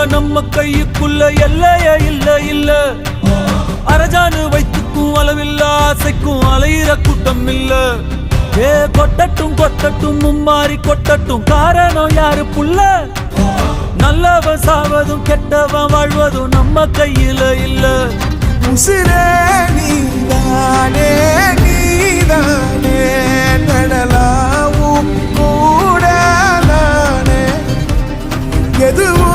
நம்ம கையுக்குள்ள எல்லைய இல்ல இல்ல. அரஜானு வைத்துக்கும் அளவில்ல, ஆசைக்கும் அலையிற கூட்டம் இல்ல. ஏ கொட்டட்டும் கொட்டட்டும் மும்மாறி கொட்டட்டும், காரணம் யாரு புள்ள? நல்லவன் சாவதும் கெட்டவன் வாழ்வதும் நம்ம கையில இல்ல. உசிரே நீதானே நீதானே, நடலாவும் கூட நானே, எதுவும்